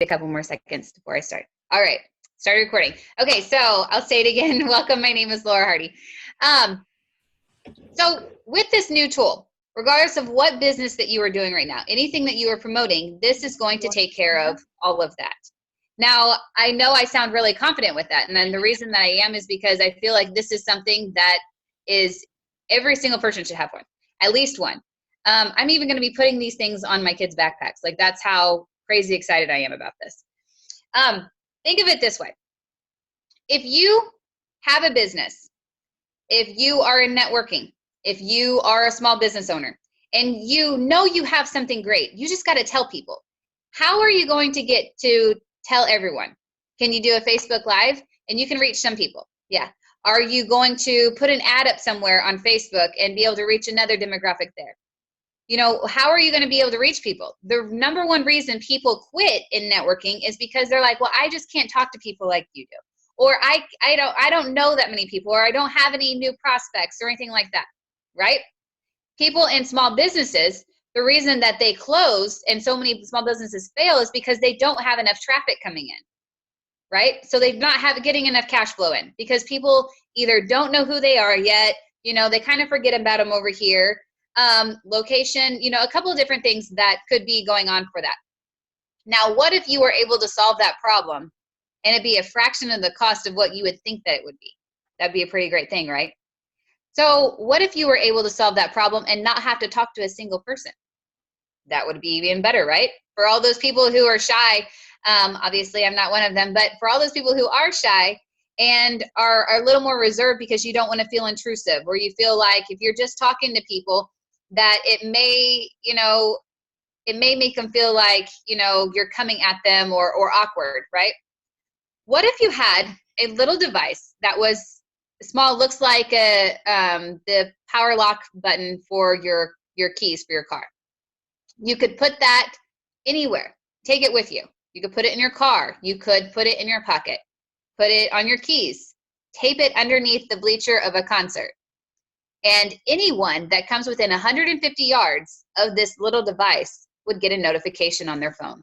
a couple more seconds before I start. All right, started recording. Okay, so I'll say it again. Welcome, my name is Laura Hardy. So with this new tool, regardless of what business that you are doing right now, anything that you are promoting, this is going to take care of all of that. Now, I know I sound really confident with that, and then the reason that I am is because I feel like this is something that is every single person should have one, at least one. I'm even going to be putting these things on my kids' backpacks. Like, that's how crazy excited I am about this. Think of it this way. If you have a business, if you are in networking, if you are a small business owner, and you know you have something great, you just got to tell people. How are you going to get to tell everyone? Can you do a Facebook Live? And you can reach some people. Yeah. Are you going to put an ad up somewhere on Facebook and be able to reach another demographic there? You know, how are you going to be able to reach people? The number one reason people quit in networking is because they're like, well, I just can't talk to people like you do. Or I don't know that many people, or I don't have any new prospects or anything like that, right? People in small businesses, the reason that they close and so many small businesses fail is because they don't have enough traffic coming in, right? So they're not getting enough cash flow in because people either don't know who they are yet, you know, they kind of forget about them over here. Location, you know, a couple of different things that could be going on for that. Now, what if you were able to solve that problem and it'd be a fraction of the cost of what you would think that it would be? That'd be a pretty great thing, right? So what if you were able to solve that problem and not have to talk to a single person? That would be even better, right? For all those people who are shy, obviously I'm not one of them, but for all those people who are shy and are a little more reserved because you don't want to feel intrusive, or you feel like if you're just talking to people that it may, you know, it may make them feel like, you know, you're coming at them or awkward, right? What if you had a little device that was small, looks like the power lock button for your keys for your car? You could put that anywhere. Take it with you. You could put it in your car. You could put it in your pocket. Put it on your keys. Tape it underneath the bleacher of a concert. And anyone that comes within 150 yards of this little device would get a notification on their phone.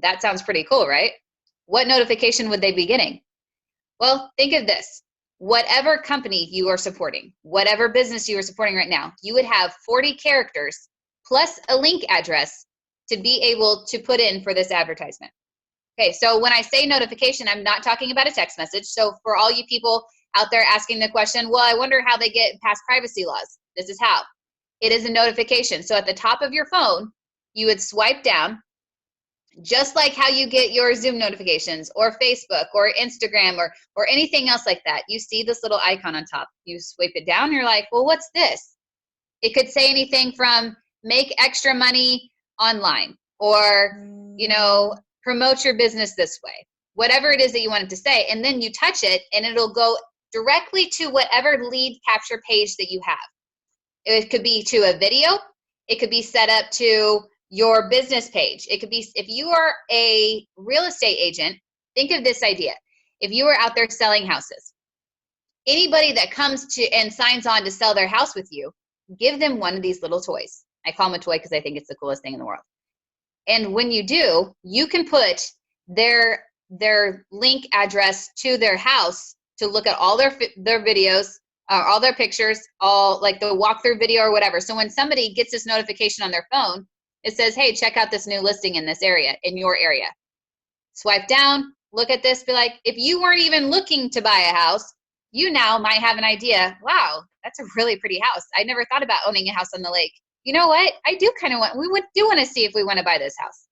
That sounds pretty cool, right? What notification would they be getting? Well, think of this. Whatever company you are supporting, whatever business you are supporting right now, you would have 40 characters plus a link address to be able to put in for this advertisement. Okay, so when I say notification, I'm not talking about a text message. So for all you people out there asking the question, well, I wonder how they get past privacy laws. This is how. It is a notification. So at the top of your phone, you would swipe down, just like how you get your Zoom notifications or Facebook or Instagram or anything else like that. You see this little icon on top. You swipe it down, you're like, well, what's this? It could say anything from make extra money online, or, you know, promote your business this way, whatever it is that you want it to say. And then you touch it and it'll go directly to whatever lead capture page that you have. It could be to a video. It could be set up to your business page. It could be, if you are a real estate agent, think of this idea. If you are out there selling houses, anybody that comes to and signs on to sell their house with you, give them one of these little toys. I call them a toy because I think it's the coolest thing in the world. And when you do, you can put their link address to their house to look at all their videos, all their pictures, all like the walkthrough video or whatever. So when somebody gets this notification on their phone, it says, hey, check out this new listing in this area, in your area. Swipe down, look at this, be like, if you weren't even looking to buy a house, you now might have an idea, wow, that's a really pretty house. I never thought about owning a house on the lake. You know what? I do kind of want, do want to see if we want to buy this house.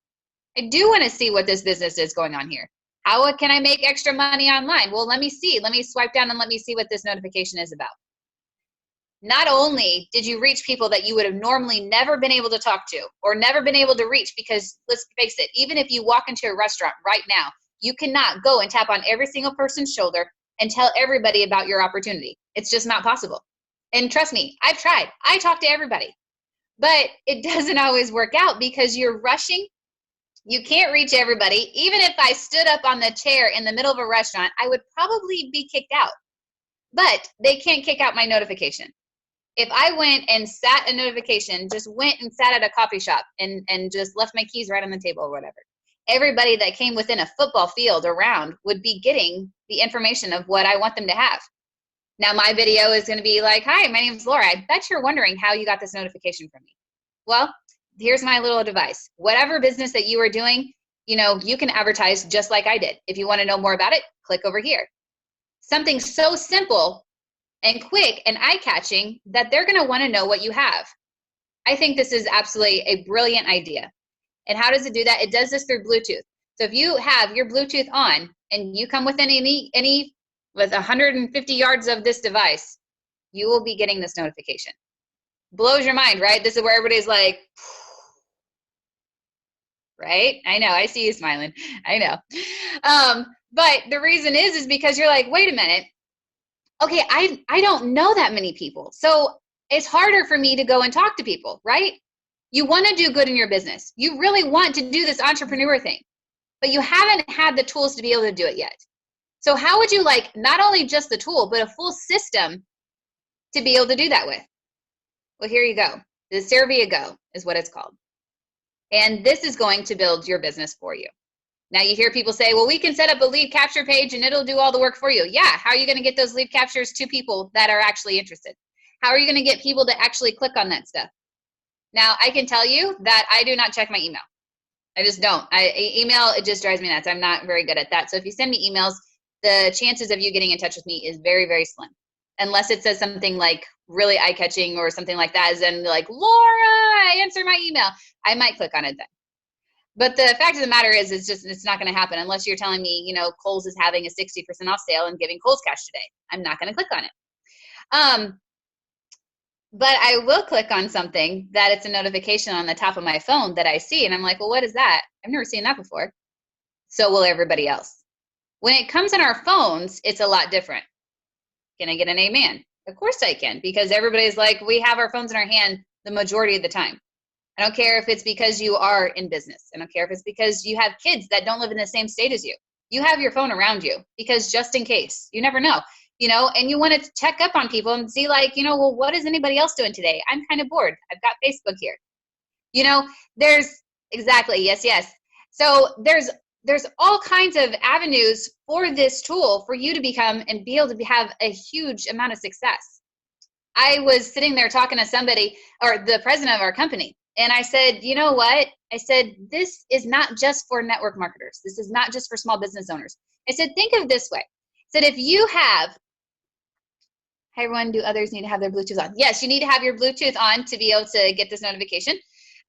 I do want to see what this business is going on here. How can I make extra money online? Well, let me see. Let me swipe down and let me see what this notification is about. Not only did you reach people that you would have normally never been able to talk to or never been able to reach, because let's face it, even if you walk into a restaurant right now, you cannot go and tap on every single person's shoulder and tell everybody about your opportunity. It's just not possible. And trust me, I've tried. I talk to everybody. But it doesn't always work out because you're rushing. You can't reach everybody. Even if I stood up on the chair in the middle of a restaurant, I would probably be kicked out. But they can't kick out my notification. If I went and sat a notification, just went and sat at a coffee shop and just left my keys right on the table or whatever, everybody that came within a football field around would be getting the information of what I want them to have. Now my video is going to be like, hi, my name is Laura. I bet you're wondering how you got this notification from me. Well, here's my little device. Whatever business that you are doing, you can advertise just like I did. If you want to know more about it, click over here. Something so simple and quick and eye-catching that they're going to want to know what you have. I think this is absolutely a brilliant idea. And how does it do that? It does this through Bluetooth. So if you have your Bluetooth on and you come within any with 150 yards of this device, you will be getting this notification. Blows your mind, right? This is where everybody's like, right? I know, I see you smiling. I know. But the reason is because you're like, wait a minute. Okay, I don't know that many people. So it's harder for me to go and talk to people, right? You want to do good in your business. You really want to do this entrepreneur thing, but you haven't had the tools to be able to do it yet. So how would you like not only just the tool, but a full system to be able to do that with? Well, here you go. The Asirvia Go is what it's called. And this is going to build your business for you. Now you hear people say, well, we can set up a lead capture page and it'll do all the work for you. Yeah, how are you going to get those lead captures to people that are actually interested? How are you going to get people to actually click on that stuff? Now, I can tell you that I do not check my email. I just don't. Email, it just drives me nuts. I'm not very good at that. So if you send me emails, the chances of you getting in touch with me is very, very slim. Unless it says something like really eye-catching or something like that, as in like, Laura, answer my email. I might click on it then. But the fact of the matter is, it's not going to happen unless you're telling me, Kohl's is having a 60% off sale and giving Kohl's cash today. I'm not going to click on it. But I will click on something that it's a notification on the top of my phone that I see. And I'm like, well, what is that? I've never seen that before. So will everybody else. When it comes in our phones, it's a lot different. Can I get an amen? Of course I can, because everybody's like, we have our phones in our hand the majority of the time. I don't care if it's because you are in business. I don't care if it's because you have kids that don't live in the same state as you. You have your phone around you because just in case, you never know, and you want to check up on people and see like, well, what is anybody else doing today? I'm kind of bored. I've got Facebook here. There's exactly. Yes. So there's all kinds of avenues for this tool for you to become and be able to have a huge amount of success. I was sitting there talking to somebody, or the president of our company, and I said, you know what? I said, this is not just for network marketers. This is not just for small business owners. I said, think of it this way. I said, if you have, hi everyone, do others need to have their Bluetooth on? Yes, you need to have your Bluetooth on to be able to get this notification.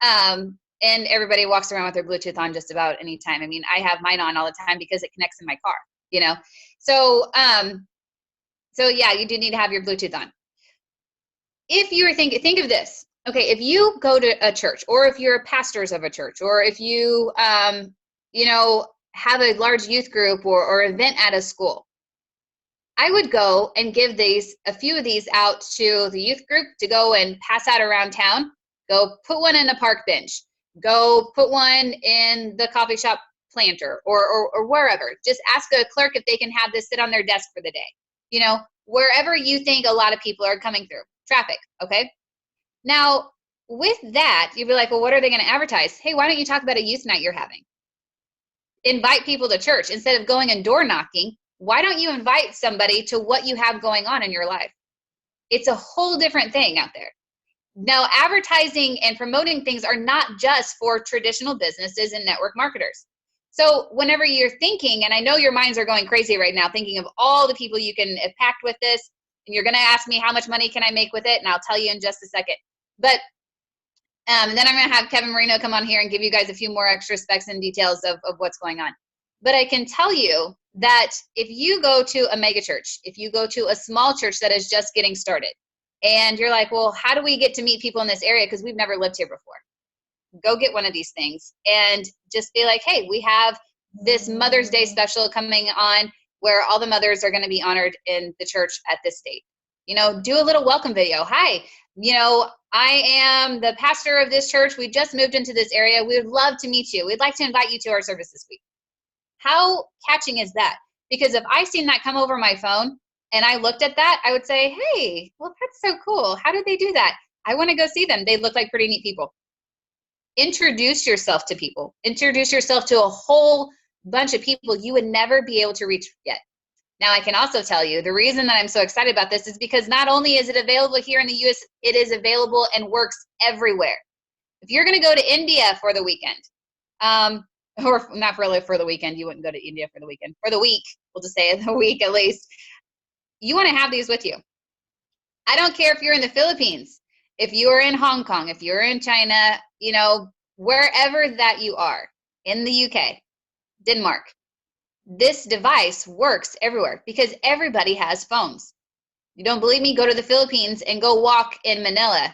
And everybody walks around with their Bluetooth on just about any time. I mean, I have mine on all the time because it connects in my car, So, so yeah, you do need to have your Bluetooth on. If you were think of this. Okay, if you go to a church, or if you're pastors of a church, or if you, have a large youth group or event at a school, I would go and give a few of these out to the youth group to go and pass out around town. Go put one in a park bench. Go put one in the coffee shop planter or wherever. Just ask a clerk if they can have this sit on their desk for the day. Wherever you think a lot of people are coming through. Traffic, okay? Now, with that, you'd be like, well, what are they going to advertise? Hey, why don't you talk about a youth night you're having? Invite people to church. Instead of going and door knocking, why don't you invite somebody to what you have going on in your life? It's a whole different thing out there. Now, advertising and promoting things are not just for traditional businesses and network marketers. So whenever you're thinking, and I know your minds are going crazy right now, thinking of all the people you can impact with this, and you're going to ask me how much money can I make with it, and I'll tell you in just a second. But and then I'm going to have Kevin Marino come on here and give you guys a few more extra specs and details of what's going on. But I can tell you that if you go to a mega church, if you go to a small church that is just getting started, and you're like, well, how do we get to meet people in this area? Because we've never lived here before. Go get one of these things and just be like, hey, we have this Mother's Day special coming on where all the mothers are going to be honored in the church at this date. Do a little welcome video. Hi, I am the pastor of this church. We just moved into this area. We would love to meet you. We'd like to invite you to our service this week. How catching is that? Because if I seen that come over my phone and I looked at that, I would say, hey, well, that's so cool. How did they do that? I want to go see them. They look like pretty neat people. introduce yourself to people. Introduce yourself to a whole bunch of people you would never be able to reach yet. Now, I can also tell you the reason that I'm so excited about this is because not only is it available here in the US, it is available and works everywhere. If you're going to go to India for the weekend, or not really for the weekend, you wouldn't go to India for the weekend, for the week, we'll just say the week at least, you want to have these with you. I don't care if you're in the Philippines, if you're in Hong Kong, if you're in China, you know, wherever that you are, in the UK, Denmark, this device works everywhere because everybody has phones. You don't believe me? Go to the Philippines and go walk in Manila,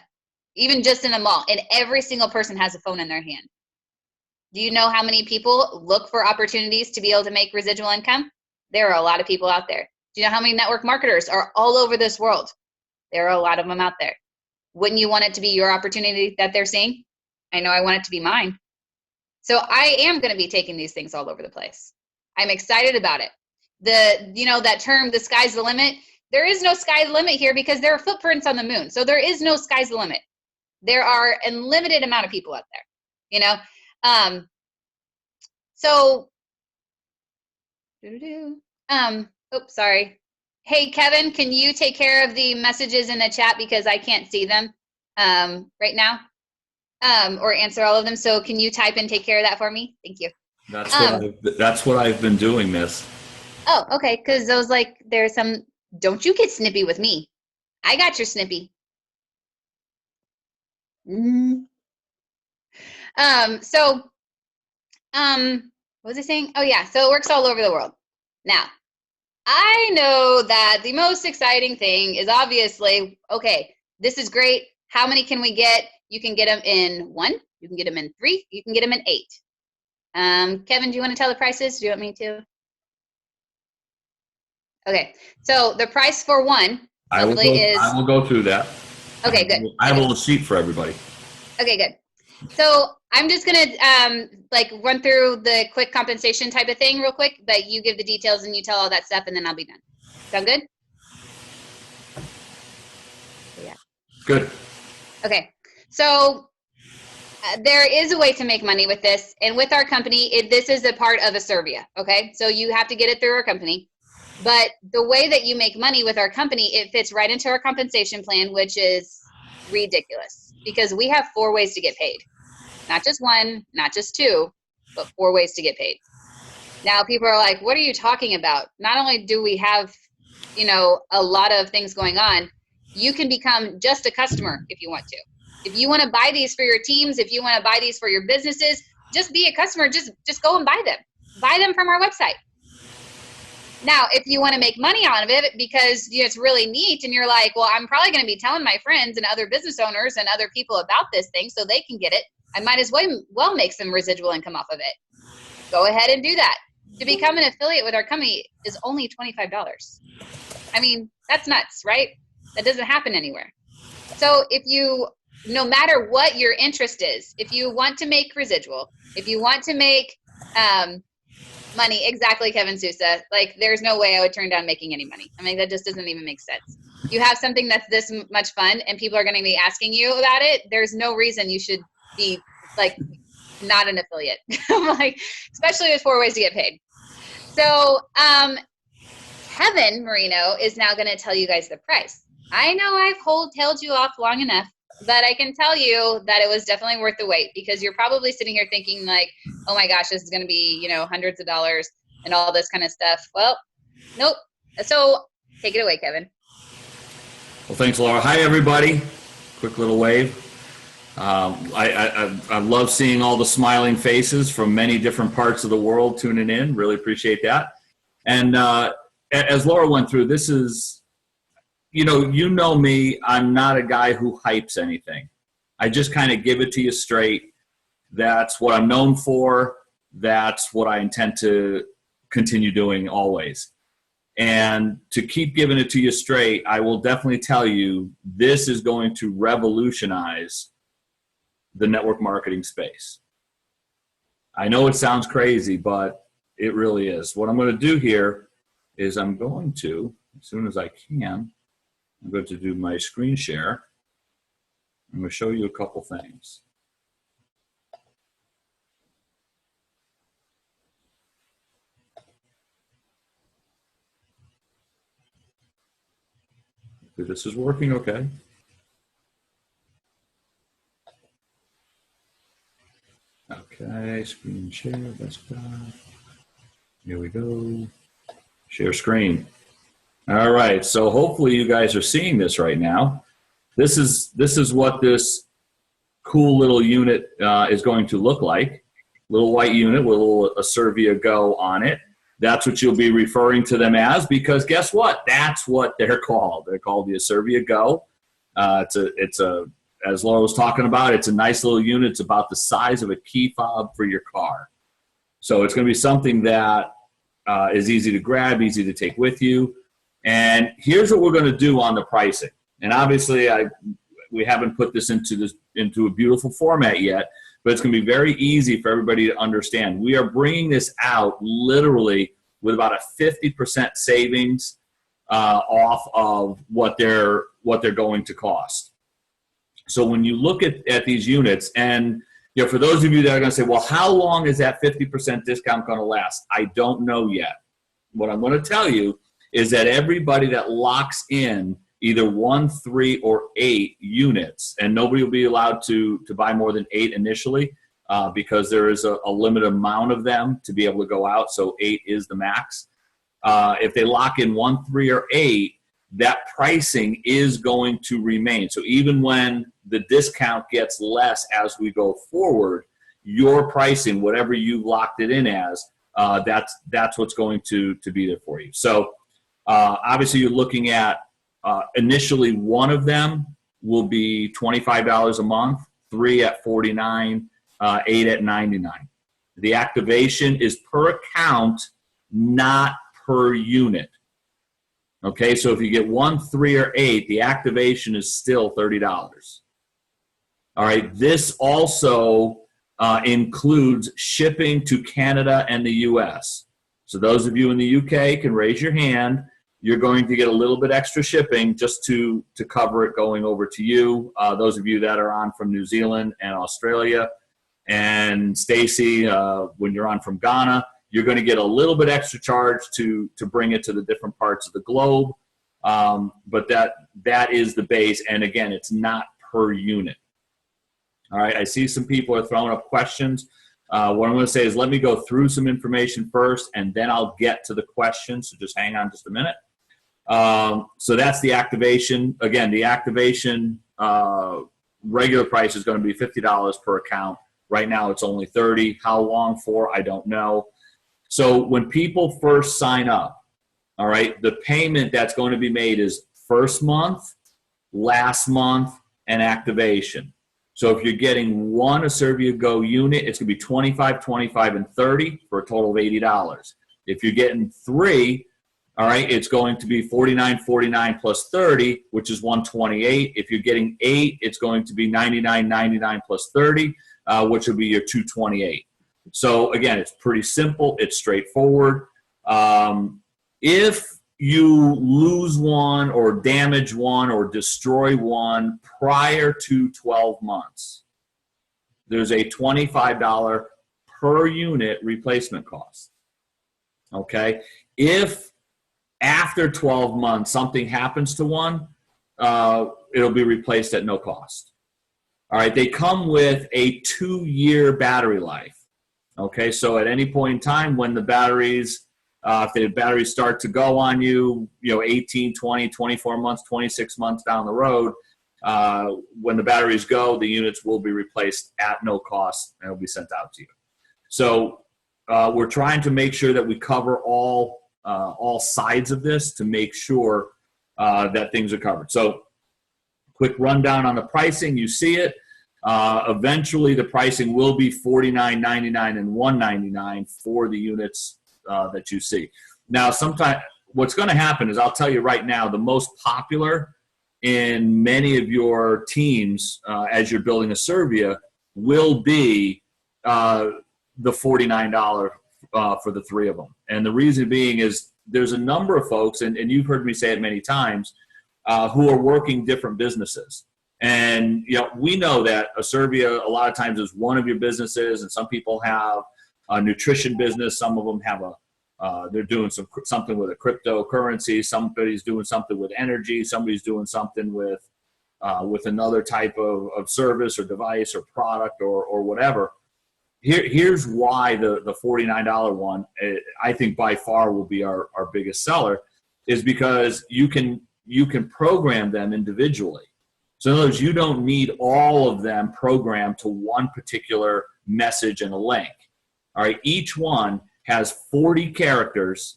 even just in a mall, and every single person has a phone in their hand. Do you know how many people look for opportunities to be able to make residual income? There are a lot of people out there. Do you know how many network marketers are all over this world? There are a lot of them out there. Wouldn't you want it to be your opportunity that they're seeing? I know I want it to be mine. So I am going to be taking these things all over the place. I'm excited about it. That term, the sky's the limit. There is no sky's the limit here because there are footprints on the moon. So there is no sky's the limit. There are a limited amount of people out there, oops, sorry. Hey, Kevin, can you take care of the messages in the chat because I can't see them right now, or answer all of them. So can you type and take care of that for me? Thank you. That's what I've been doing, miss. Oh, okay. Because I was like, there's some, don't you get snippy with me. I got your snippy. What was I saying? Oh yeah, so it works all over the world. Now, I know that the most exciting thing is obviously, okay, this is great. How many can we get? You can get them in 1, you can get them in 3, you can get them in 8. Kevin, do you want to tell the prices? Do you want me to? Okay, so the price for 1 I will go through that. Okay, good. I have a little sheet for everybody. Okay, good. So I'm just gonna run through the quick compensation type of thing real quick, but you give the details and you tell all that stuff, and then I'll be done. Sound good? Yeah. Good. Okay. So there is a way to make money with this, and with our company, this is a part of Asirvia. Okay, so you have to get it through our company. But the way that you make money with our company, it fits right into our compensation plan, which is ridiculous because we have 4 ways to get paid. Not just 1, not just 2, but 4 ways to get paid. Now people are like, what are you talking about? Not only do we have, a lot of things going on, you can become just a customer if you want to. If you want to buy these for your teams, if you want to buy these for your businesses, just be a customer. Just go and buy them. Buy them from our website. Now, if you want to make money out of it because it's really neat and you're like, well, I'm probably going to be telling my friends and other business owners and other people about this thing so they can get it, I might as well make some residual income off of it. Go ahead and do that. To become an affiliate with our company is only $25. I mean, that's nuts, right? That doesn't happen anywhere. So no matter what your interest is, if you want to make residual, if you want to make money, exactly, Kevin Sousa, there's no way I would turn down making any money. I mean, that just doesn't even make sense. You have something that's this much fun and people are going to be asking you about it. There's no reason you should be not an affiliate, especially with 4 ways to get paid. So Kevin Marino is now going to tell you guys the price. I know I've held you off long enough, but I can tell you that it was definitely worth the wait because you're probably sitting here thinking oh my gosh, this is going to be, hundreds of dollars and all this kind of stuff. Well, nope. So take it away, Kevin. Well, thanks, Laura. Hi, everybody. Quick little wave. I love seeing all the smiling faces from many different parts of the world tuning in. Really appreciate that. And as Laura went through, this is, you know me, I'm not a guy who hypes anything. I just kind of give it to you straight. That's what I'm known for. That's what I intend to continue doing always. And to keep giving it to you straight, I will definitely tell you this is going to revolutionize the network marketing space. I know it sounds crazy, but it really is. What I'm going to do here is I'm going to, as soon as I can, I'm going to do my screen share. I'm going to show you a couple things. Hopefully this is working okay. Okay, screen share, desktop. Here we go. Share screen. All right, so hopefully you guys are seeing this right now. This is what this cool little unit is going to look like. Little white unit with a little Asirvia Go on it. That's what you'll be referring to them as, because guess what? That's what they're called. They're called the Asirvia Go. It's a as Laura was talking about, it's a nice little unit. It's about the size of a key fob for your car. So it's going to be something that is easy to grab, easy to take with you. And here's what we're going to do on the pricing. And obviously, we haven't put this into a beautiful format yet, but it's going to be very easy for everybody to understand. We are bringing this out literally with about a 50% savings off of what they're going to cost. So when you look at these units, and for those of you that are going to say, well, how long is that 50% discount going to last? I don't know yet. What I'm going to tell you is that everybody that locks in either 1, 3, or 8 units, and nobody will be allowed to buy more than 8 initially because there is a limited amount of them to be able to go out, so 8 is the max. If they lock in 1, 3, or 8, that pricing is going to remain. So even when the discount gets less as we go forward, your pricing, whatever you've locked it in as, that's what's going to be there for you. So obviously you're looking at initially one of them will be $25 a month, 3 at $49, 8 at $99. The activation is per account, not per unit. Okay, so if you get 1, 3, or 8, the activation is still $30. All right, this also includes shipping to Canada and the US. So those of you in the UK can raise your hand. You're going to get a little bit extra shipping just to cover it going over to you. Those of you that are on from New Zealand and Australia, and Stacy, when you're on from Ghana, you're going to get a little bit extra charge to bring it to the different parts of the globe. But that is the base. And again, it's not per unit. All right, I see some people are throwing up questions. What I'm going to say is let me go through some information first, and then I'll get to the questions. So just hang on just a minute. So that's the activation. Again, the activation regular price is going to be $50 per account. Right now it's only $30. How long for? I don't know. So when people first sign up, all right, the payment that's going to be made is first month, last month, and activation. So if you're getting one Asirvia Go unit, it's going to be $25, $25, and $30 for a total of $80. If you're getting 3, all right, it's going to be $49, $49 plus $30, which is $128. If you're getting 8, it's going to be $99, $99 plus $30, which will be your $228. So again, it's pretty simple. It's straightforward. If you lose one or damage one or destroy one prior to 12 months, there's a $25 per unit replacement cost. Okay? If after 12 months something happens to one, it'll be replaced at no cost. All right, they come with a 2-year battery life. Okay, so at any point in time when the batteries, if the batteries start to go on you, 18, 20, 24 months, 26 months down the road, when the batteries go, the units will be replaced at no cost and will be sent out to you. So we're trying to make sure that we cover all sides of this to make sure that things are covered. So quick rundown on the pricing, you see it. Eventually the pricing will be $49.99 and $199 for the units that you see. Now, sometimes what's going to happen is, I'll tell you right now, the most popular in many of your teams as you're building Asirvia will be the $49 for the 3 of them. And the reason being is there's a number of folks, and you've heard me say it many times, who are working different businesses. And we know that Asirvia a lot of times is one of your businesses, and some people have a nutrition business, some of them have they're doing something with a cryptocurrency. Somebody's doing something with energy. Somebody's doing something with another type of service or device or product or whatever. Here's why the $49 one, I think by far will be our biggest seller, is because you can program them individually. So in other words, you don't need all of them programmed to one particular message and a link. All right, each one has 40 characters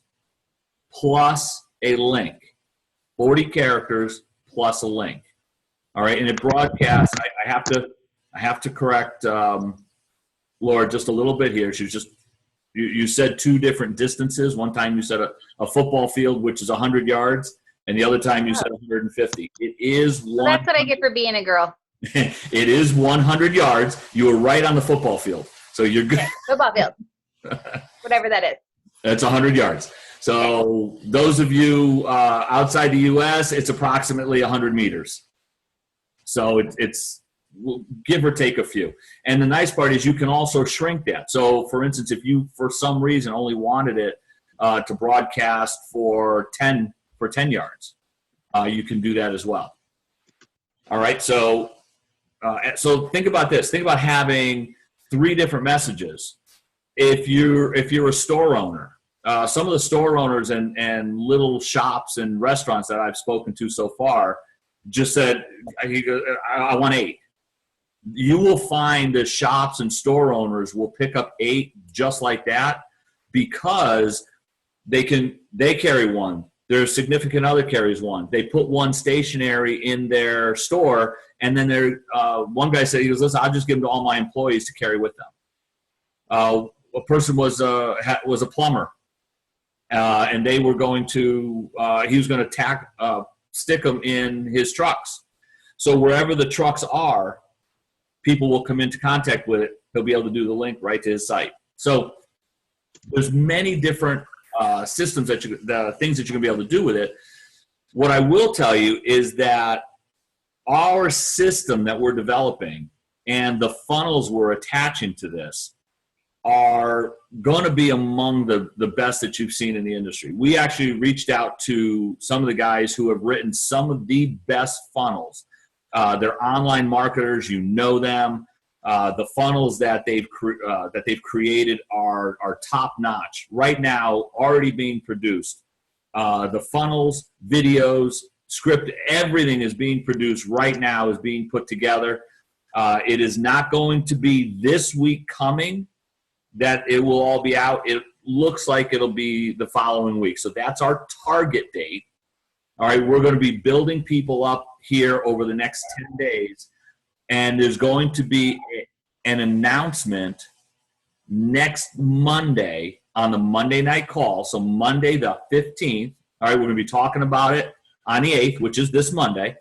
plus a link. 40 characters plus a link. All right, and it broadcasts. I have to correct Laura just a little bit here. She's just you said two different distances. One time you said a football field, which is 100 yards, and the other time you said 150. It is one. Well, that's what I get for being a girl. It is 100 yards. You were right on the football field, so you're good. Okay, football field, whatever that is. That's 100 yards. So those of you outside the U.S., it's approximately 100 meters. So it's give or take a few. And the nice part is you can also shrink that. So, for instance, if you, for some reason, only wanted it to broadcast for 10 yards, you can do that as well. All right. So think about this. Think about having 3 different messages. If you're a store owner, some of the store owners and little shops and restaurants that I've spoken to so far just said, I want 8. You will find the shops and store owners will pick up 8 just like that because they carry one. Their significant other carries one. They put one stationary in their store, and then one guy said, he goes, listen, I'll just give them to all my employees to carry with them. A person was a plumber, and they were going to he was going to stick them in his trucks. So wherever the trucks are, people will come into contact with it. He'll be able to do the link right to his site. So there's many different systems the things that you're gonna be able to do with it. What I will tell you is that our system that we're developing and the funnels we're attaching to this are going to be among the best that you've seen in the industry. We actually reached out to some of the guys who have written some of the best funnels. They're online marketers, you know them. The funnels that they've created are top notch. Right now, already being produced. The funnels, videos, script, everything is being produced right now, is being put together. It is not going to be this week coming that it will all be out. It looks like it'll be the following week. So that's our target date. All right, we're going to be building people up here over the next 10 days. And there's going to be an announcement next Monday on the Monday night call. So Monday the 15th. All right, we're going to be talking about it on the 8th, which is this Monday.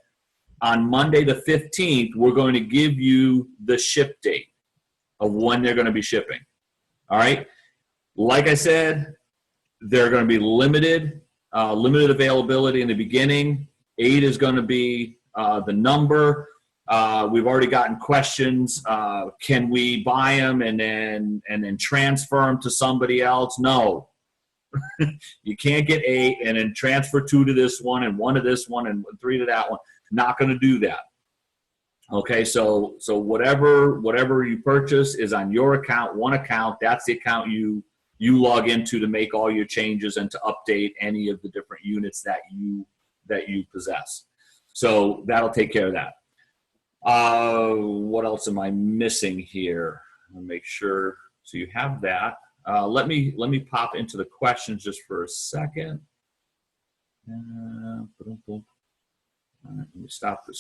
On Monday the 15th, we're going to give you the ship date of when they're going to be shipping. All right. Like I said, they're going to be limited availability in the beginning. 8 is going to be the number. We've already gotten questions. Can we buy them and then transfer them to somebody else? No. You can't get 8 and then transfer 2 to this one and 1 to this one and 3 to that one. Not going to do that. Okay, so whatever you purchase is on your account, one account. That's the account you log into to make all your changes and to update any of the different units that you possess. So that'll take care of that. What else am I missing here? I'll make sure. So you have that. Let me pop into the questions just for a second. All right, let me stop the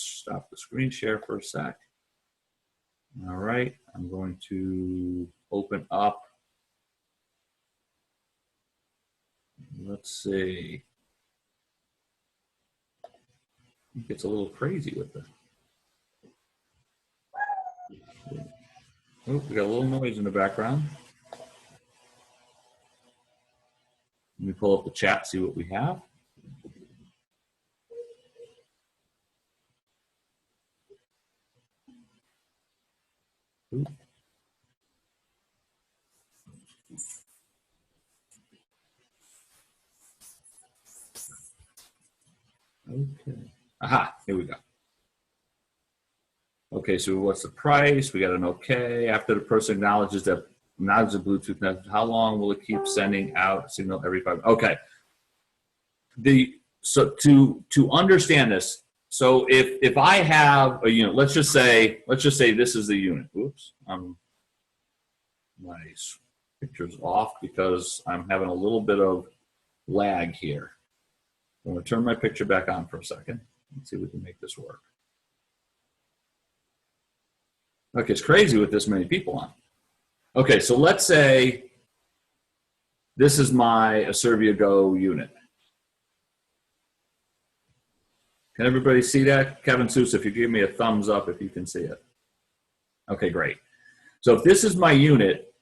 screen share for a sec. All right, I'm going to open up. Let's see. It gets a little crazy with this. Oh, we got a little noise in the background. Let me pull up the chat, see what we have. Ooh. Okay. Aha, here we go. Okay, so what's the price? We got an okay. After the person acknowledges the Bluetooth message, how long will it keep sending out a signal every 5? Okay. So to understand this, so if I have a unit, let's just say this is the unit. Oops, my picture's off because I'm having a little bit of lag here. I'm going to turn my picture back on for a second. Let's see if we can make this work. Okay, it's crazy with this many people on. Okay, so let's say this is my Asirvia Go unit. Can everybody see that? Kevin Seuss, if you give me a thumbs up if you can see it. Okay, great. So if this is my unit,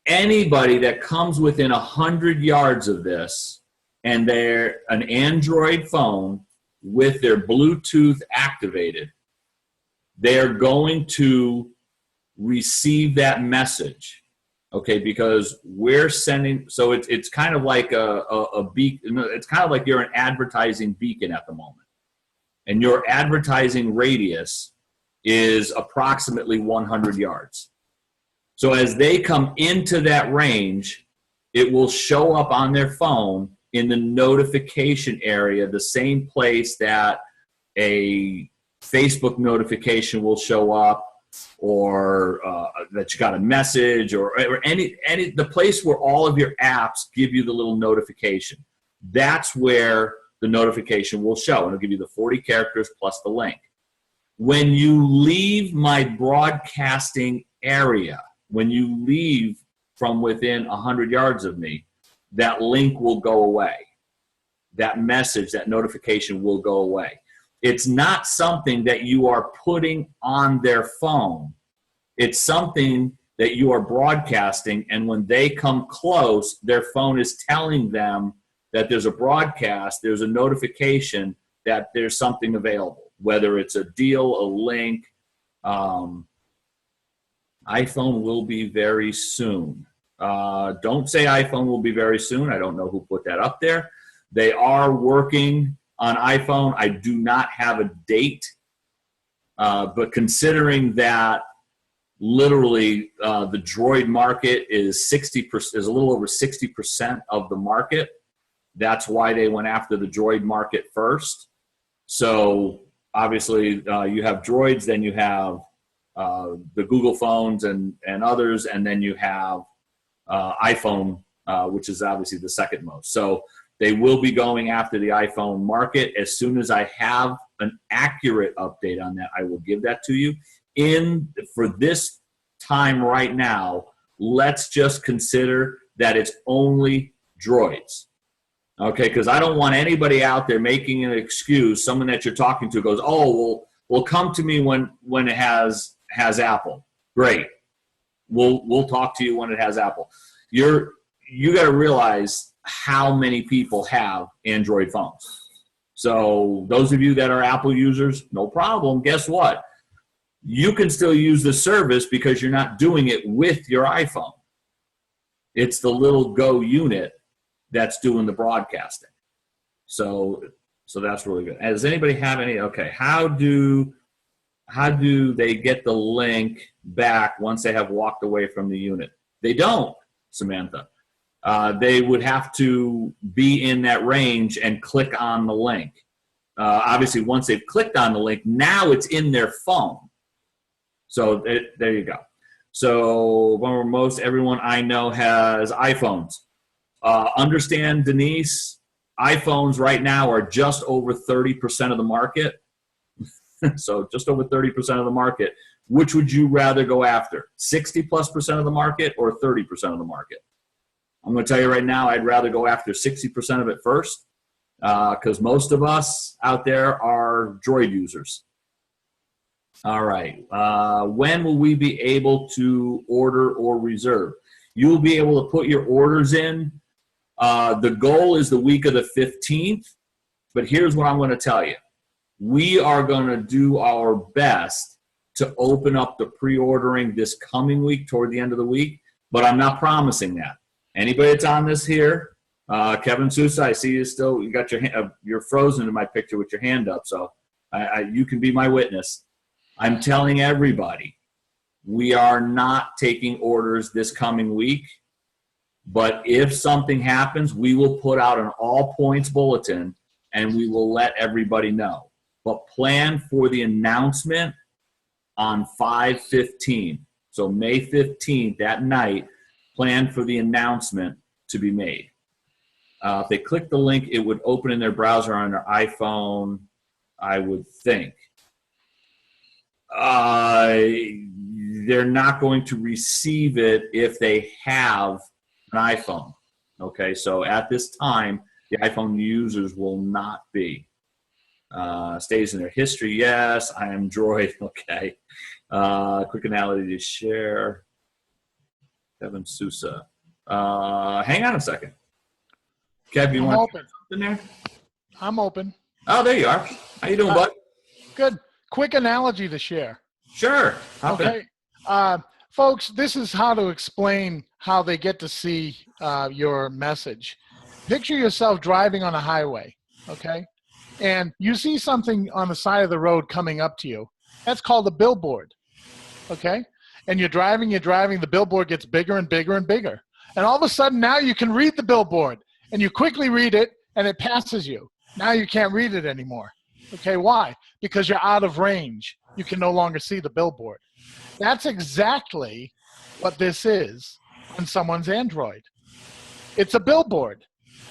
anybody that comes within 100 yards of this and they're an Android phone with their Bluetooth activated, they're going to receive that message, okay? Because we're sending, so it's kind of like a beacon. It's kind of like you're an advertising beacon at the moment, and your advertising radius is approximately 100 yards. So as they come into that range, it will show up on their phone in the notification area, the same place that a Facebook notification will show up, or that you got a message, or any the place where all of your apps give you the little notification. That's where the notification will show, and it'll give you the 40 characters plus the link. When you leave my broadcasting area, when you leave from within 100 yards of me, that link will go away. That message, that notification will go away. It's not something that you are putting on their phone. It's something that you are broadcasting, and when they come close, their phone is telling them that there's a broadcast, there's a notification that there's something available, whether it's a deal, a link. iPhone will be very soon. Don't say iPhone will be very soon. I don't know who put that up there. They are working on iPhone. I do not have a date, but considering that literally the Droid market is 60%, is a little over 60% of the market. That's why they went after the Droid market first. So obviously you have Droids, then you have the Google phones and others, and then you have iPhone, which is obviously the second most. So they will be going after the iPhone market. As soon as I have an accurate update on that, I will give that to you. For this time right now, let's just consider that it's only Droids. Okay, because I don't want anybody out there making an excuse. Someone that you're talking to goes, "Oh, well, come to me when it has Apple." Great, we'll talk to you when it has Apple. You got to realize how many people have Android phones. So those of you that are Apple users, no problem. Guess what? You can still use the service because you're not doing it with your iPhone. It's the little Go unit that's doing the broadcasting. So that's really good. Does anybody have any? Okay, how do they get the link back once they have walked away from the unit? They don't, Samantha. They would have to be in that range and click on the link. Obviously, once they've clicked on the link, now it's in their phone. So there you go. So most everyone I know has iPhones. Understand, Denise, iPhones right now are just over 30% of the market. So just over 30% of the market. Which would you rather go after? 60+% of the market or 30% of the market? I'm going to tell you right now, I'd rather go after 60% of it first, because most of us out there are Droid users. All right. When will we be able to order or reserve? You'll be able to put your orders in. The goal is the week of the 15th, but here's what I'm going to tell you. We are going to do our best to open up the pre-ordering this coming week toward the end of the week, but I'm not promising that. Anybody that's on this here, Kevin Sousa, I see you still. You got your hand. You're frozen in my picture with your hand up, so you can be my witness. I'm telling everybody, we are not taking orders this coming week. But if something happens, we will put out an all points bulletin and we will let everybody know. But plan for the announcement on 5/15. So May 15th, that night, plan for the announcement to be made. If they click the link, it would open in their browser on their iPhone, I would think. They're not going to receive it if they have an iPhone. Okay, so at this time, the iPhone users will not be. Stays in their history, yes. I am Droid, okay. Quick analogy to share. Kevin Sousa. Hang on a second. Kev, you want something there? I'm open. Oh, there you are. How you doing, bud? Good. Quick analogy to share. Sure. Okay. Folks, this is how to explain how they get to see your message. Picture yourself driving on a highway, okay? And you see something on the side of the road coming up to you. That's called a billboard, okay? And you're driving, the billboard gets bigger and bigger and bigger. And all of a sudden now you can read the billboard. And you quickly read it, and it passes you. Now you can't read it anymore. Okay, why? Because you're out of range. You can no longer see the billboard. That's exactly what this is on someone's Android. It's a billboard.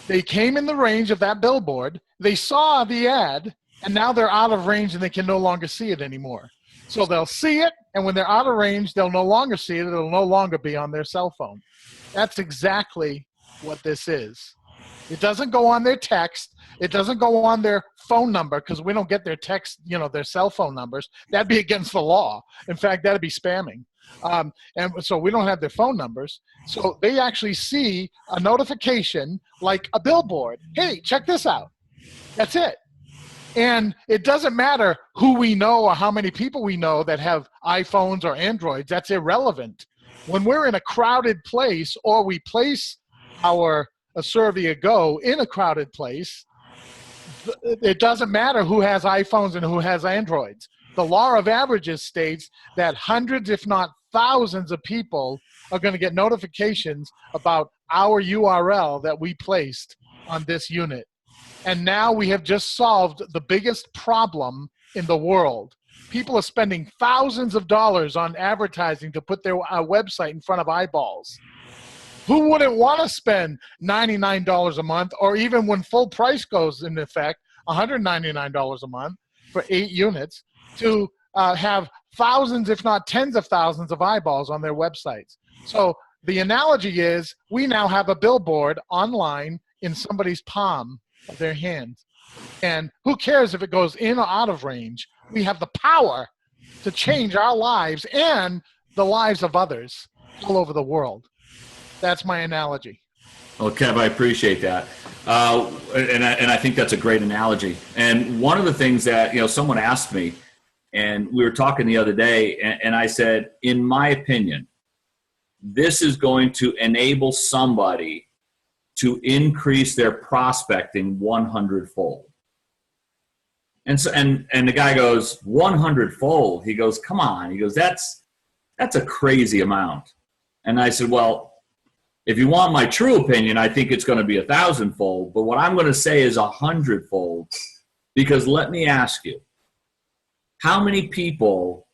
They came in the range of that billboard, they saw the ad, and now they're out of range and they can no longer see it anymore. So they'll see it, and when they're out of range, they'll no longer see it. It'll no longer be on their cell phone. That's exactly what this is. It doesn't go on their text. It doesn't go on their phone number because we don't get their text, their cell phone numbers. That'd be against the law. In fact, that'd be spamming. And so we don't have their phone numbers. So they actually see a notification like a billboard. Hey, check this out. That's it. And it doesn't matter who we know or how many people we know that have iPhones or Androids. That's irrelevant. When we're in a crowded place or we place our Asirvia Go in a crowded place, it doesn't matter who has iPhones and who has Androids. The law of averages states that hundreds, if not thousands of people are going to get notifications about our URL that we placed on this unit. And now we have just solved the biggest problem in the world. People are spending thousands of dollars on advertising to put their website in front of eyeballs. Who wouldn't want to spend $99 a month, or even when full price goes into effect, $199 a month for 8 units, to have thousands, if not tens of thousands of eyeballs on their websites? So the analogy is we now have a billboard online in somebody's palm of their hand. And who cares if it goes in or out of range? We have the power to change our lives and the lives of others all over the world. That's my analogy. Well, Kev, I appreciate that. And I think that's a great analogy. And one of the things that, someone asked me, and we were talking the other day, and I said, in my opinion, this is going to enable somebody to increase their prospecting 100-fold. And so, and the guy goes, 100-fold? He goes, come on. He goes, that's a crazy amount. And I said, well, if you want my true opinion, I think it's going to be 1,000-fold. But what I'm going to say is 100-fold, because let me ask you, how many people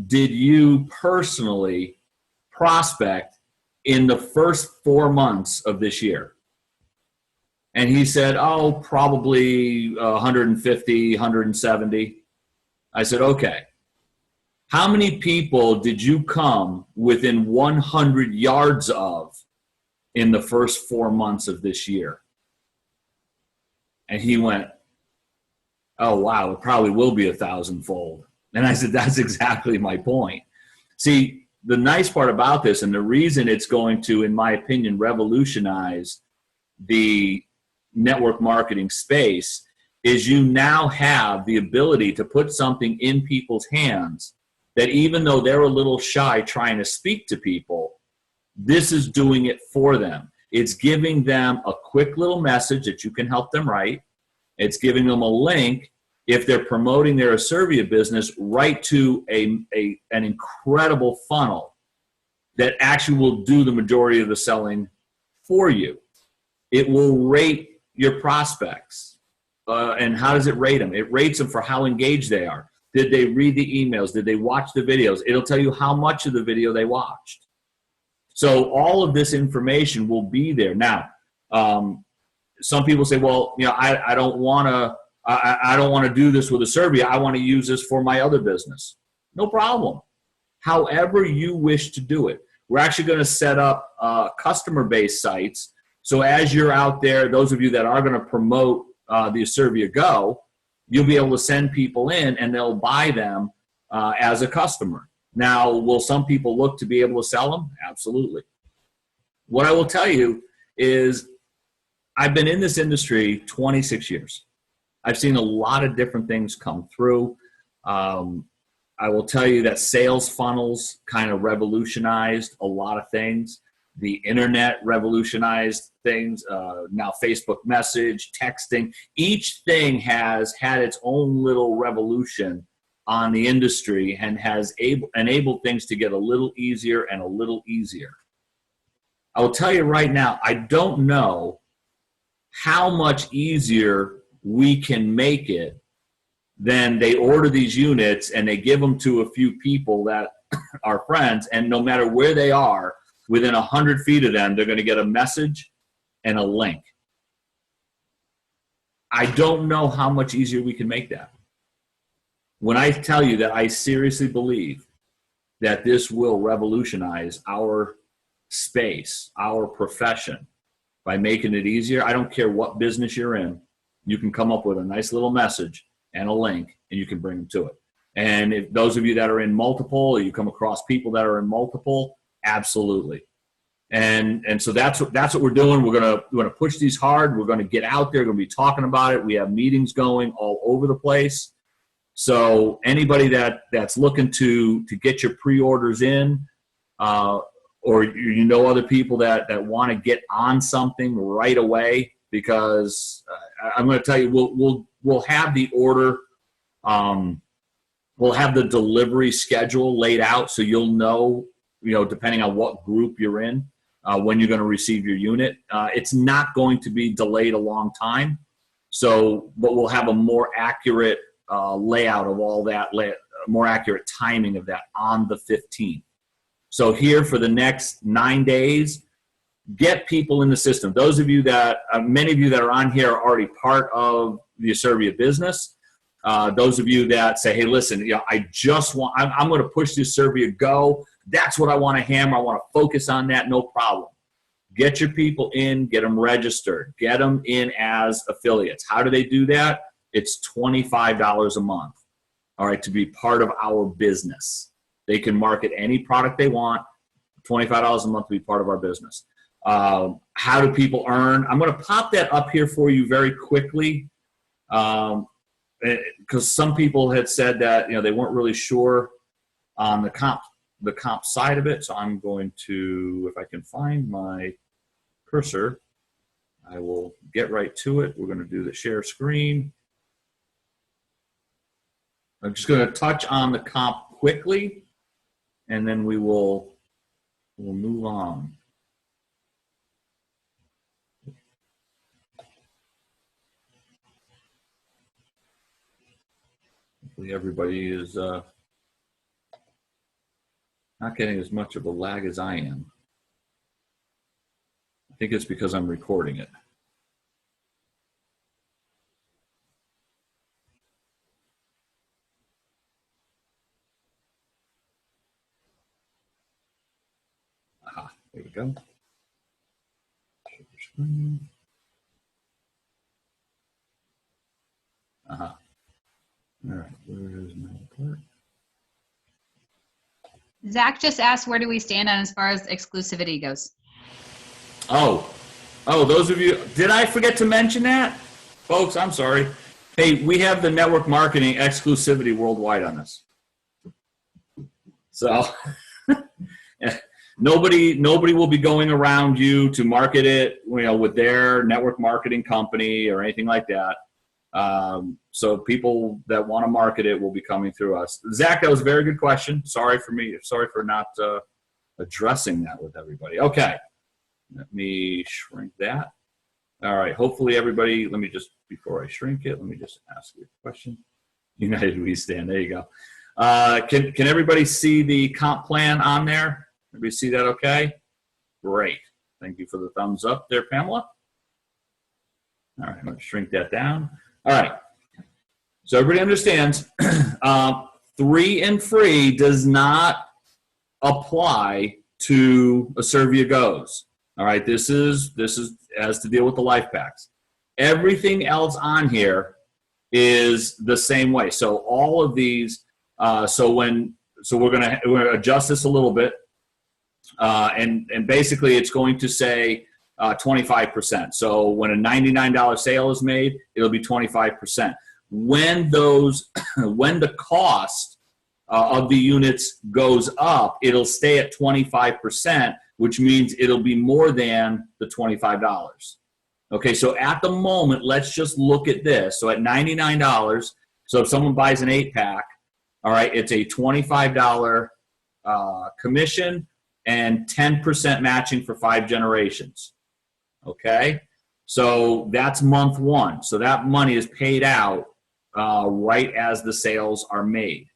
did you personally prospect in the first 4 months of this year? And he said, oh, probably 150, 170. I said, okay. How many people did you come within 100 yards of in the first 4 months of this year? And he went, oh, wow, it probably will be 1,000-fold. And I said, that's exactly my point. See, the nice part about this, and the reason it's going to, in my opinion, revolutionize the network marketing space, is you now have the ability to put something in people's hands that even though they're a little shy trying to speak to people, this is doing it for them. It's giving them a quick little message that you can help them write. It's giving them a link if they're promoting their Asirvia business right to an incredible funnel that actually will do the majority of the selling for you. It will rate your prospects. And how does it rate them? It rates them for how engaged they are. Did they read the emails? Did they watch the videos? It'll tell you how much of the video they watched. So all of this information will be there. Now, some people say, well, I don't want to do this with Asirvia. I want to use this for my other business. No problem. However you wish to do it. We're actually going to set up customer-based sites. So as you're out there, those of you that are going to promote the Asirvia Go, you'll be able to send people in and they'll buy them as a customer. Now, will some people look to be able to sell them? Absolutely. What I will tell you is I've been in this industry 26 years. I've seen a lot of different things come through. I will tell you that sales funnels kind of revolutionized a lot of things. The internet revolutionized things. Now Facebook message, texting, each thing has had its own little revolution on the industry and has enabled things to get a little easier and a little easier. I will tell you right now, I don't know how much easier we can make it than they order these units and they give them to a few people that are friends, and no matter where they are, within 100 feet of them, they're going to get a message and a link. I don't know how much easier we can make that. When I tell you that I seriously believe that this will revolutionize our space, our profession, by making it easier, I don't care what business you're in, you can come up with a nice little message and a link and you can bring them to it. And if those of you that are in multiple, or you come across people that are in multiple, absolutely. And so that's what we're doing. We're gonna push these hard. We're gonna get out there. We're gonna be talking about it. We have meetings going all over the place. So anybody that's looking to get your pre-orders in, or other people that want to get on something right away, because I'm going to tell you, we'll have the order, we'll have the delivery schedule laid out, so you'll know, depending on what group you're in, when you're going to receive your unit. It's not going to be delayed a long time, but we'll have a more accurate layout of all that, more accurate timing of that on the 15th. So here for the next 9 days, get people in the system. Those of you that, many of you that are on here are already part of the Asirvia business. Those of you that say, hey, listen, I'm going to push the Asirvia Go. That's what I want to hammer. I want to focus on that. No problem. Get your people in, get them registered, get them in as affiliates. How do they do that? It's $25 a month, all right, to be part of our business. They can market any product they want, $25 a month to be part of our business. How do people earn? I'm going to pop that up here for you very quickly, because some people had said that they weren't really sure on the comp side of it. So I'm going to, if I can find my cursor, I will get right to it. We're going to do the share screen. I'm just going to touch on the comp quickly, and then we'll move on. Hopefully everybody is not getting as much of a lag as I am. I think it's because I'm recording it. Aha, there we go. Aha. All right, where is my part? Zach just asked, where do we stand on as far as exclusivity goes? Oh, those of you, did I forget to mention that? Folks, I'm sorry. Hey, we have the network marketing exclusivity worldwide on this. So Nobody will be going around you to market it, with their network marketing company or anything like that. So people that want to market it will be coming through us. Zach, that was a very good question. Sorry for not addressing that with everybody. Okay, let me shrink that. All right, hopefully everybody, before I shrink it, let me just ask you a question. United We Stand, there you go. Can everybody see the comp plan on there? Everybody see that okay? Great. Thank you for the thumbs up there, Pamela. All right, I'm going to shrink that down. All right. So everybody understands 3 and free does not apply to Asirvia Goes. All right, this is has to deal with the life packs. Everything else on here is the same way. So all of these, so we're gonna adjust this a little bit, and basically it's going to say 25%. So when a $99 sale is made, it'll be 25%. When the cost of the units goes up, it'll stay at 25%, which means it'll be more than the $25. Okay, so at the moment, let's just look at this. So at $99, so if someone buys an 8-pack, all right, it's a $25 commission and 10% matching for 5 generations. Okay, so that's month 1. So that money is paid out right as the sales are made.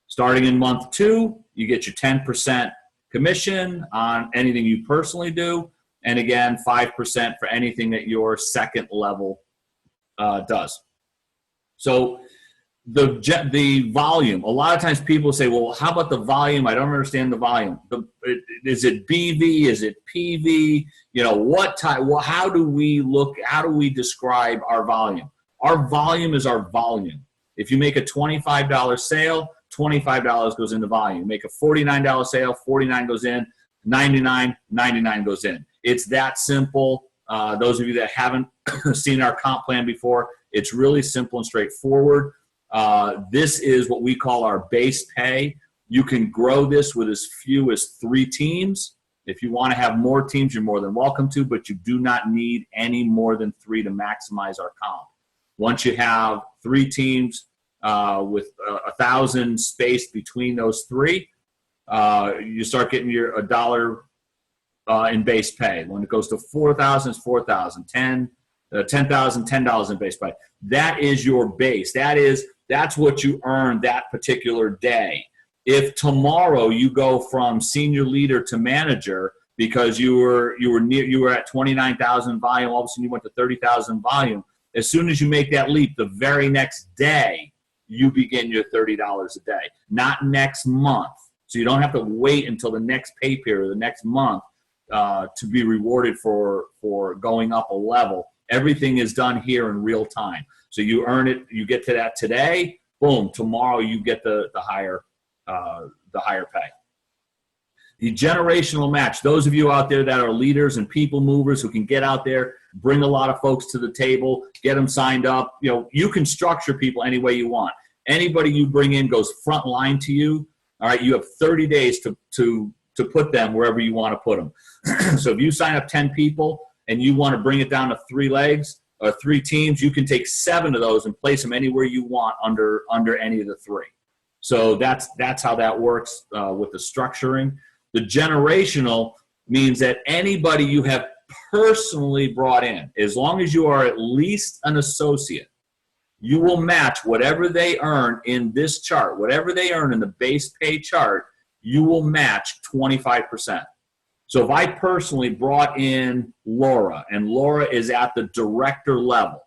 Starting in month 2, you get your 10% commission on anything you personally do, and again 5% for anything that your second level does. So the volume, a lot of times people say, well, how about the volume? I don't understand the volume. Is it BV? Is it PV? What type? Well, how do we describe our volume? Our volume is our volume. If you make a $25 sale, $25 goes into volume. You make a $49 sale, $49 goes in, $99 goes in. It's that simple. Those of you that haven't seen our comp plan before, it's really simple and straightforward. This is what we call our base pay. You can grow this with as few as 3 teams. If you want to have more teams, you're more than welcome to, but you do not need any more than 3 to maximize our comp. Once you have 3 teams with 1,000 spaced between those 3, you start getting your $1 in base pay. When it goes to 4,000, it's 4,000. 10,000, $10 in base pay. That is your base. That's what you earn that particular day. If tomorrow you go from senior leader to manager because you were at 29,000 volume, all of a sudden you went to 30,000 volume. As soon as you make that leap, the very next day you begin your $30 a day, not next month. So you don't have to wait until the next pay period, the next month, to be rewarded for going up a level. Everything is done here in real time. So you earn it, you get to that today, boom, tomorrow you get the higher pay. The generational match, those of you out there that are leaders and people movers who can get out there, bring a lot of folks to the table, get them signed up. You can structure people any way you want. Anybody you bring in goes front line to you. All right, you have 30 days to put them wherever you want to put them. So if you sign up 10 people and you want to bring it down to 3 legs or 3 teams, you can take 7 of those and place them anywhere you want under any of the 3. So that's how that works with the structuring. The generational means that anybody you have personally brought in, as long as you are at least an associate, you will match whatever they earn in this chart, whatever they earn in the base pay chart, you will match 25%. So if I personally brought in Laura, and Laura is at the director level,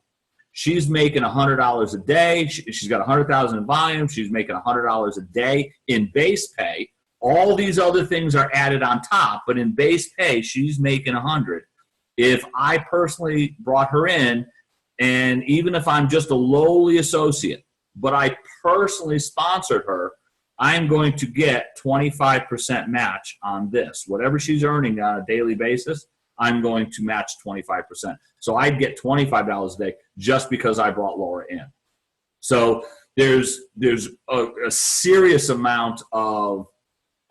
she's making $100 a day. She's got 100,000 in volume. She's making $100 a day in base pay. All these other things are added on top, but in base pay, she's making 100. If I personally brought her in, and even if I'm just a lowly associate, but I personally sponsored her, I'm going to get 25% match on this. Whatever she's earning on a daily basis, I'm going to match 25%. So I'd get $25 a day just because I brought Laura in. So there's a serious amount of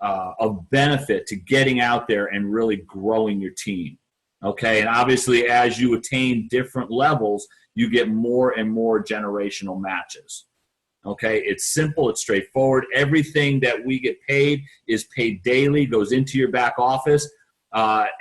of benefit to getting out there and really growing your team. Okay, and obviously as you attain different levels, you get more and more generational matches. Okay, it's simple, it's straightforward. Everything that we get paid is paid daily, goes into your back office.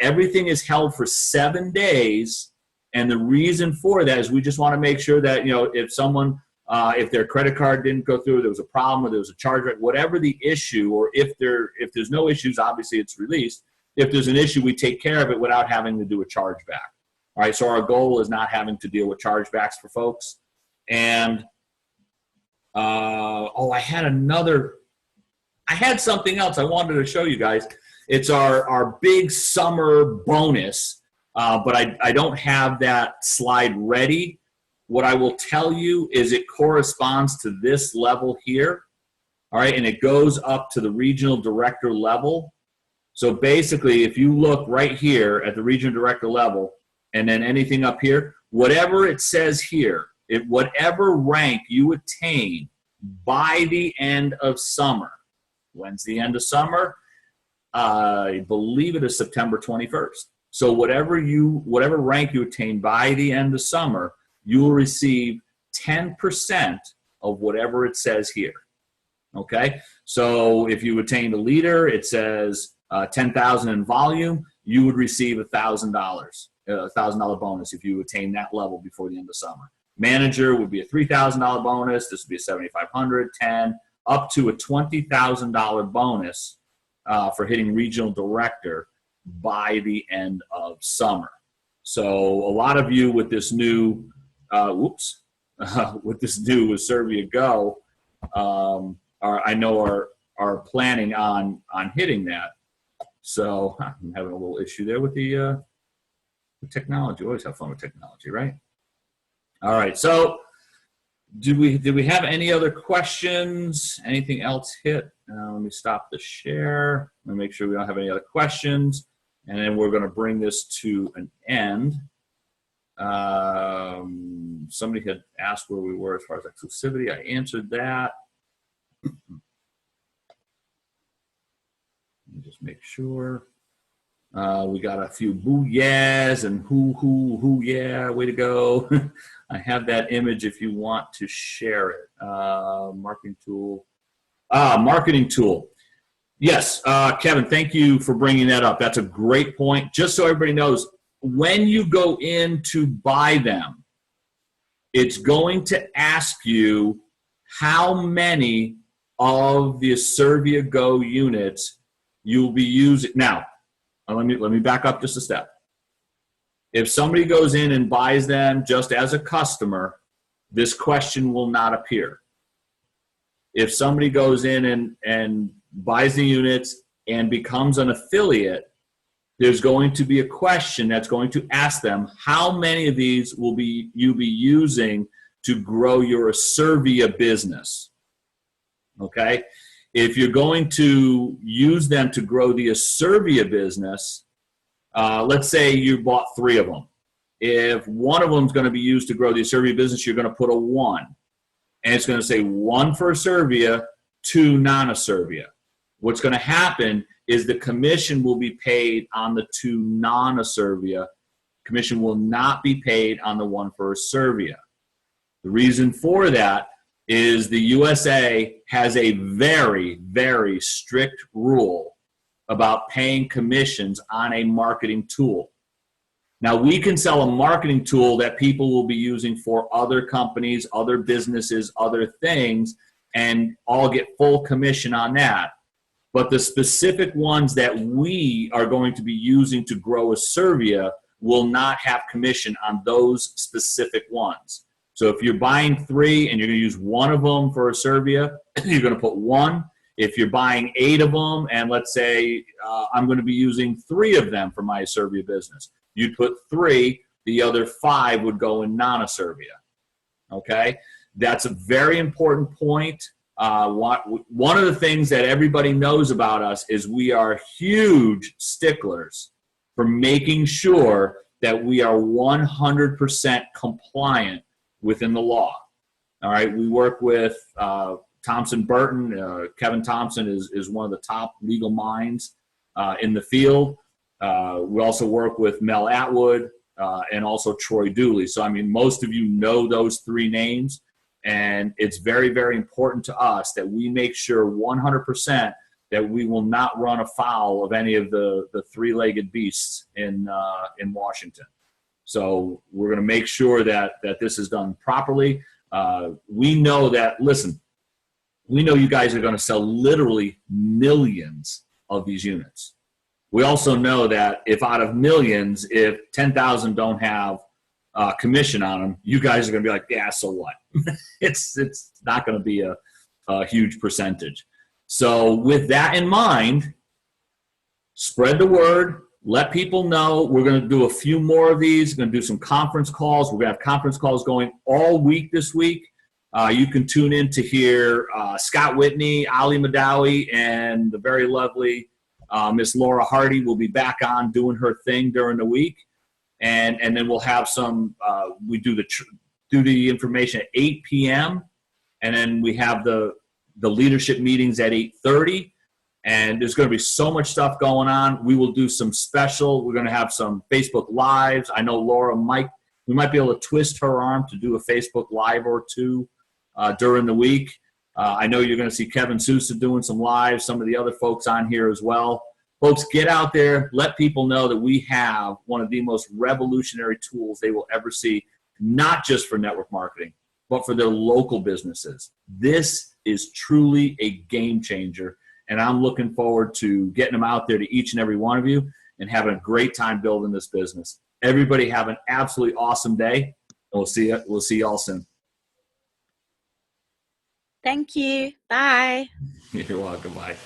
Everything is held for 7 days, and the reason for that is we just want to make sure that, you know, if someone, if their credit card didn't go through, there was a problem, or there was a charge, whatever the issue, or if there's no issues, obviously it's released. If there's an issue, we take care of it without having to do a chargeback. All right, so our goal is not having to deal with chargebacks for folks. And I had something else I wanted to show you guys. It's our big summer bonus, but I don't have that slide ready. What I will tell you is it corresponds to this level here, all right, and it goes up to the regional director level. So basically, if you look right here at the regional director level, and then anything up here, whatever it says here, whatever rank you attain by the end of summer. When's the end of summer? I believe it is September 21st. So whatever rank you attain by the end of summer, you will receive 10% of whatever it says here. Okay? So if you attained a leader, it says 10,000 in volume, you would receive $1,000, $1,000 bonus if you attain that level before the end of summer. Manager would be a $3,000 bonus. This would be a $7,500, 10, up to a $20,000 bonus for hitting regional director by the end of summer. So a lot of you with this new, with this new Asirvia Go, are planning on hitting that. So I'm having a little issue there with the technology. We always have fun with technology, right? All right. So did we have any other questions? Anything else hit? Let me stop the share. Let me make sure we don't have any other questions. And then we're going to bring this to an end. Somebody had asked where we were as far as exclusivity. I answered that. Let me just make sure. We got a few boo yeahs and who yeah, way to go. I have that image if you want to share it. Marketing tool. Marketing tool. Yes, Kevin, thank you for bringing that up. That's a great point. Just so everybody knows, when you go in to buy them, it's going to ask you how many of the Asirvia Go units you'll be using. Now, let me back up just a step. If somebody goes in and buys them just as a customer, this question will not appear. If somebody goes in and buys the units and becomes an affiliate, there's going to be a question that's going to ask them, how many of these will you be using to grow your Asirvia business? Okay? If you're going to use them to grow the Asirvia business, let's say you bought 3 of them. If one of them is going to be used to grow the Asirvia business, you're going to put a 1. And it's going to say 1 for Asirvia, 2 non-Asirvia. What's going to happen is the commission will be paid on the 2 non-Asirvia. Commission will not be paid on the 1 for Asirvia. The reason for that is the USA has a very, very strict rule about paying commissions on a marketing tool. Now, we can sell a marketing tool that people will be using for other companies, other businesses, other things, and all get full commission on that. But the specific ones that we are going to be using to grow Asirvia will not have commission on those specific ones. So if you're buying 3 and you're going to use 1 of them for Asirvia, you're going to put 1. If you're buying 8 of them, and let's say I'm going to be using 3 of them for my Asirvia business, you'd put 3. The other 5 would go in non-Asirvia. Okay? That's a very important point. One of the things that everybody knows about us is we are huge sticklers for making sure that we are 100% compliant within the law. All right, we work with Thompson Burton. Kevin Thompson is one of the top legal minds in the field. We also work with Mel Atwood and also Troy Dooley. So, I mean, most of you know those three names, and it's very, very important to us that we make sure 100% that we will not run afoul of any of the three-legged beasts in Washington. So we're going to make sure that this is done properly. We know that, listen, we know you guys are going to sell literally millions of these units. We also know that if out of millions, if 10,000 don't have commission on them, you guys are going to be like, yeah, so what? It's not going to be a huge percentage. So with that in mind, spread the word. Let people know. We're going to do a few more of these. We're going to do some conference calls. We're going to have conference calls going all week this week. You can tune in to hear Scott Whitney, Ali Madawi, and the very lovely Miss Laura Hardy will be back on doing her thing during the week. And then we'll have some, we do the information at 8 p.m. And then we have the leadership meetings at 8:30. And there's going to be so much stuff going on. We will do some special. We're going to have some Facebook Lives. I know Laura we might be able to twist her arm to do a Facebook Live or two during the week. I know you're going to see Kevin Sousa doing some lives, some of the other folks on here as well. Folks, get out there. Let people know that we have one of the most revolutionary tools they will ever see, not just for network marketing, but for their local businesses. This is truly a game changer. And I'm looking forward to getting them out there to each and every one of you and having a great time building this business. Everybody have an absolutely awesome day. We'll see you all soon. Thank you. Bye. You're welcome. Bye.